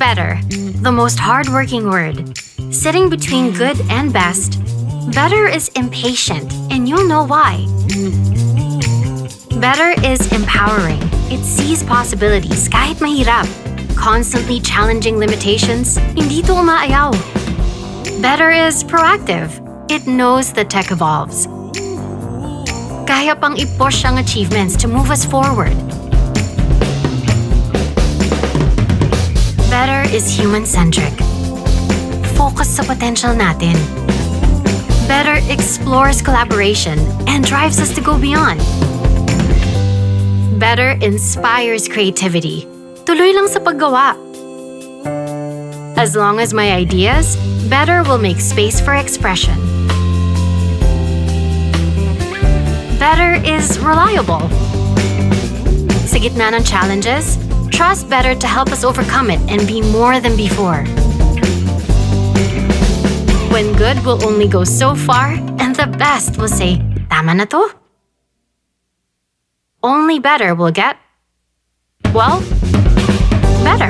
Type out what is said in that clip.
Better, the most hardworking word. Sitting between good and best, better is impatient, and you'll know why. Better is empowering. It sees possibilities kahit mahirap. Constantly challenging limitations, hindi to umaayaw. Better is proactive. It knows that tech evolves. Kaya pang i-push ang achievements to move us forward. Better is human-centric. Focus sa potential natin. Better explores collaboration and drives us to go beyond. Better inspires creativity. Tuloy lang sa paggawa. As long as my ideas, better will make space for expression. Better is reliable. Sa gitna ng challenges, trust better to help us overcome it and be more than before. When good will only go so far, and the best will say, tama na to? Only better will get, well, better.